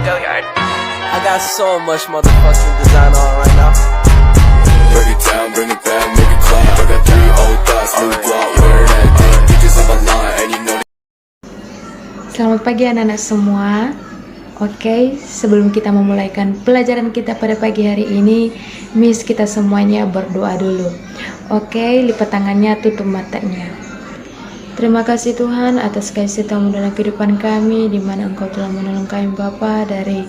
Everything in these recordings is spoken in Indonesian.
I got so much motherfucking design on right now. Break it down, bring it back, make it clap. I got 3 old thoughts, new guap, wear that thing. Bitches on my line, and you know. Selamat pagi anak-anak semua. Oke, sebelum kita memulaikan pelajaran kita pada pagi hari ini, Miss kita semuanya berdoa dulu. Oke, lipat tangannya, tutup matanya. Terima kasih Tuhan atas kasih serta-Mu dalam kehidupan kami, di mana Engkau telah menolong kami Bapa dari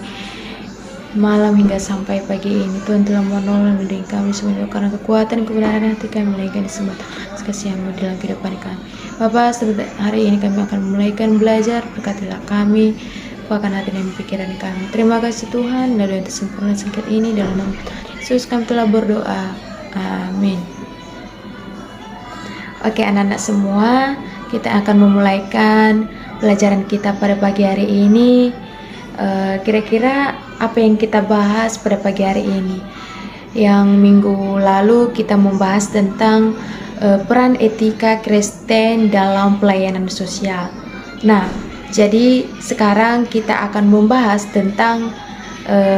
malam hingga sampai pagi ini. Tuhan telah menolong diri kami semuanya karena kekuatan kebenaran hati kami menaikkan disembah kasih-Mu dalam kehidupan kami. Bapa, hari ini kami akan memulaikan belajar, berkatilah kami, bukakan hati dan pikiran kami. Terima kasih Tuhan, dalam yang sempurna singkat ini, dalam nama Yesus kami telah berdoa. Amin. Oke anak-anak semua, kita akan memulaikan pelajaran kita pada pagi hari ini. Kira-kira apa yang kita bahas pada pagi hari ini? Yang minggu lalu kita membahas tentang peran etika Kristen dalam pelayanan sosial. Nah, jadi sekarang kita akan membahas tentang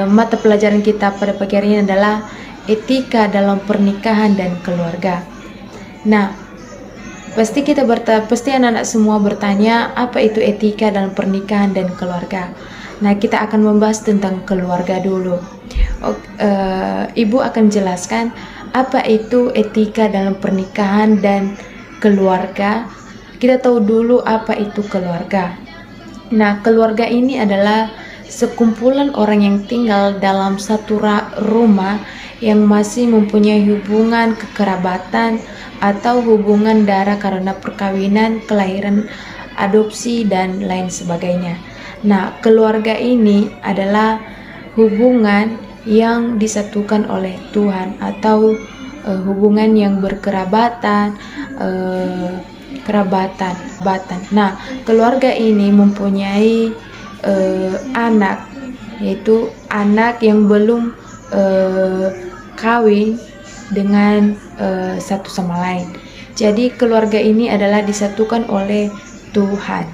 mata pelajaran kita pada pagi hari ini adalah etika dalam pernikahan dan keluarga. Nah, pasti anak-anak semua bertanya, apa itu etika dalam pernikahan dan keluarga? Nah, kita akan membahas tentang keluarga dulu. Ibu akan jelaskan apa itu etika dalam pernikahan dan keluarga. Kita tahu dulu apa itu keluarga. Nah, keluarga ini adalah sekumpulan orang yang tinggal dalam satu rumah yang masih mempunyai hubungan kekerabatan atau hubungan darah karena perkawinan, kelahiran, adopsi, dan lain sebagainya. Nah, keluarga ini adalah hubungan yang disatukan oleh Tuhan atau hubungan yang berkerabatan, kerabatan. Nah, keluarga ini mempunyai anak, yaitu anak yang belum kawin dengan satu sama lain. Jadi keluarga ini adalah disatukan oleh Tuhan.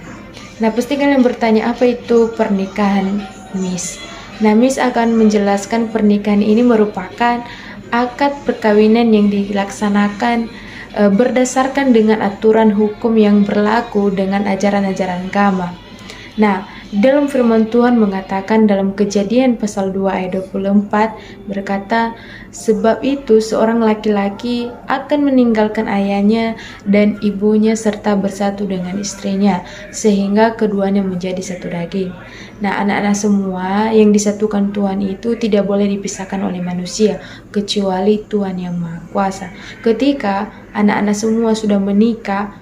Nah, pasti kalian bertanya, apa itu pernikahan, Miss? Nah, Miss akan menjelaskan pernikahan ini merupakan akad perkawinan yang dilaksanakan berdasarkan dengan aturan hukum yang berlaku dengan ajaran-ajaran agama. Nah, dalam firman Tuhan mengatakan dalam Kejadian pasal 2 ayat 24 berkata, sebab itu seorang laki-laki akan meninggalkan ayahnya dan ibunya serta bersatu dengan istrinya sehingga keduanya menjadi satu daging. Nah, anak-anak semua, yang disatukan Tuhan itu tidak boleh dipisahkan oleh manusia kecuali Tuhan yang Maha Kuasa. Ketika anak-anak semua sudah menikah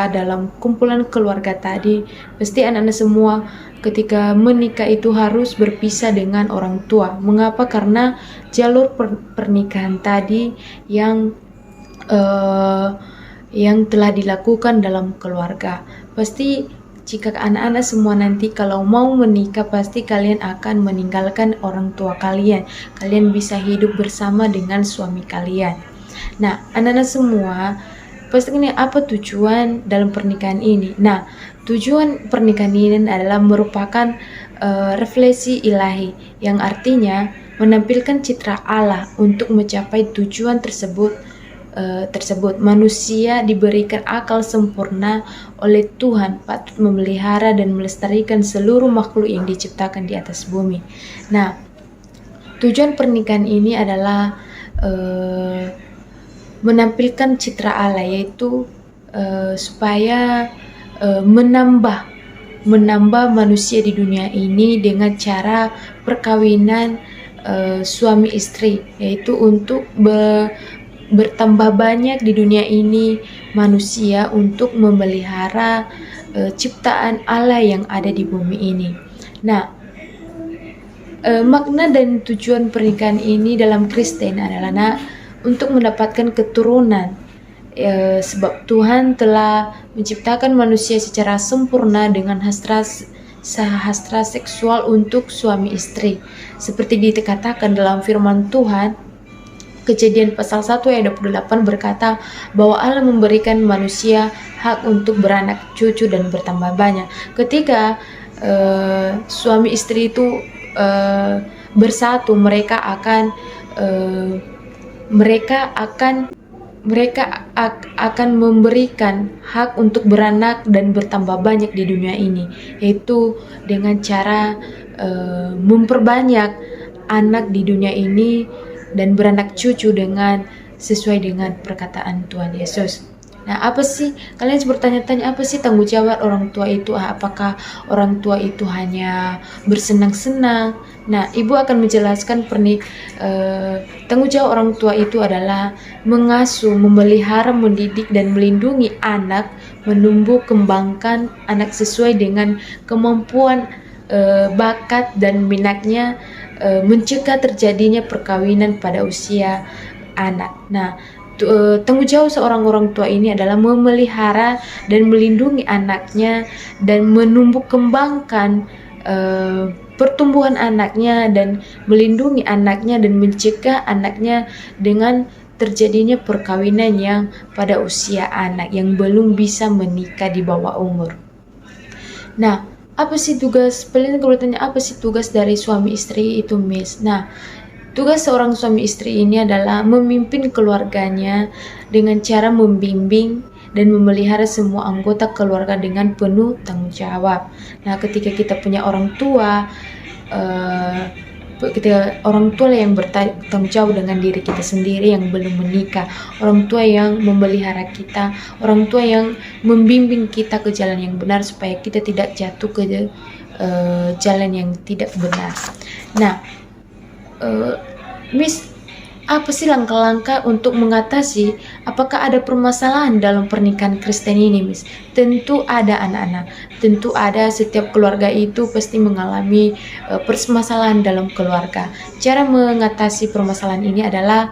dalam kumpulan keluarga tadi, pasti anak-anak semua ketika menikah itu harus berpisah dengan orang tua. Mengapa? Karena jalur pernikahan tadi yang telah dilakukan dalam keluarga. Pasti jika anak-anak semua nanti kalau mau menikah, pasti kalian akan meninggalkan orang tua kalian. Kalian bisa hidup bersama dengan suami kalian. Nah, anak-anak semua, pasti ini apa tujuan dalam pernikahan ini? Nah, tujuan pernikahan ini adalah merupakan refleksi ilahi, yang artinya menampilkan citra Allah. Untuk mencapai tujuan tersebut manusia diberikan akal sempurna oleh Tuhan, patut memelihara dan melestarikan seluruh makhluk yang diciptakan di atas bumi. Nah, tujuan pernikahan ini adalah menampilkan citra Allah, yaitu supaya menambah manusia di dunia ini dengan cara perkawinan suami istri, yaitu untuk bertambah banyak di dunia ini manusia untuk memelihara ciptaan Allah yang ada di bumi ini. Nah, makna dan tujuan pernikahan ini dalam Kristen adalah untuk mendapatkan keturunan, sebab Tuhan telah menciptakan manusia secara sempurna dengan hasrat seksual untuk suami istri. Seperti dikatakan dalam firman Tuhan, Kejadian pasal 1 ayat 28 berkata bahwa Allah memberikan manusia hak untuk beranak cucu dan bertambah banyak. Ketika suami istri itu bersatu, mereka akan memberikan hak untuk beranak dan bertambah banyak di dunia ini, yaitu dengan cara memperbanyak anak di dunia ini dan beranak cucu dengan sesuai dengan perkataan Tuhan Yesus. Nah, apa sih, kalian bertanya-tanya, apa sih tanggung jawab orang tua itu? Apakah orang tua itu hanya bersenang-senang? Nah, ibu akan menjelaskan tanggung jawab orang tua itu adalah mengasuh, memelihara, mendidik, dan melindungi anak, menumbuh kembangkan anak sesuai dengan kemampuan, bakat, dan minatnya, mencegah terjadinya perkawinan pada usia anak. Nah, tanggung jawab seorang orang tua ini adalah memelihara dan melindungi anaknya dan menumbuh kembangkan pertumbuhan anaknya dan melindungi anaknya dan mencegah anaknya dengan terjadinya perkawinan yang pada usia anak yang belum bisa menikah di bawah umur. Nah, apa sih tugas, paling kalau tanya apa sih tugas dari suami istri itu, Miss? Nah, tugas seorang suami istri ini adalah memimpin keluarganya dengan cara membimbing dan memelihara semua anggota keluarga dengan penuh tanggung jawab. Nah, ketika kita punya orang tua, ketika orang tua yang bertanggung jawab dengan diri kita sendiri yang belum menikah, orang tua yang memelihara kita, orang tua yang membimbing kita ke jalan yang benar supaya kita tidak jatuh ke jalan yang tidak benar. Nah, Miss, apa sih langkah-langkah untuk mengatasi apakah ada permasalahan dalam pernikahan Kristen ini, Miss? Tentu ada anak-anak, tentu ada, setiap keluarga itu pasti mengalami permasalahan dalam keluarga. Cara mengatasi permasalahan ini adalah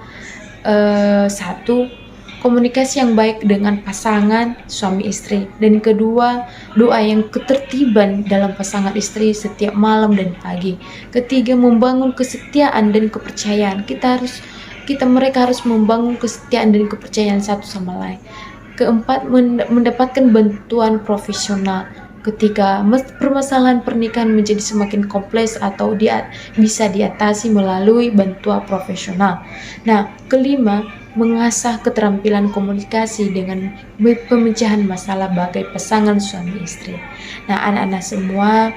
satu, komunikasi yang baik dengan pasangan suami istri, dan kedua, doa yang ketertiban dalam pasangan istri setiap malam dan pagi. Ketiga, membangun kesetiaan dan kepercayaan. Mereka harus membangun kesetiaan dan kepercayaan satu sama lain. Keempat, mendapatkan bantuan profesional ketika permasalahan pernikahan menjadi semakin kompleks atau bisa diatasi melalui bantuan profesional. Nah, kelima, mengasah keterampilan komunikasi dengan pemecahan masalah bagai pasangan suami istri. Nah, anak-anak semua,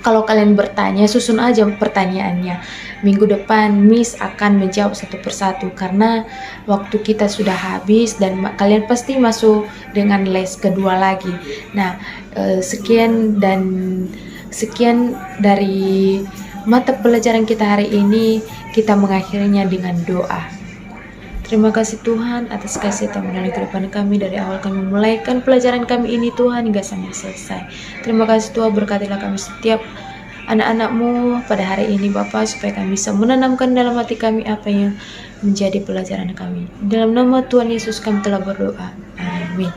kalau kalian bertanya, susun aja pertanyaannya. Minggu depan Miss akan menjawab satu persatu karena waktu kita sudah habis dan kalian pasti masuk dengan les kedua lagi. Nah, sekian dari mata pelajaran kita hari ini. Kita mengakhirinya dengan doa. Terima kasih Tuhan atas kasih Tuhan melalui kehidupan kami dari awal kami memulaikan pelajaran kami ini Tuhan hingga sampai selesai. Terima kasih Tuhan, berkatilah kami setiap anak-anak-Mu pada hari ini Bapa, supaya kami bisa menanamkan dalam hati kami apa yang menjadi pelajaran kami. Dalam nama Tuhan Yesus kami telah berdoa. Amin.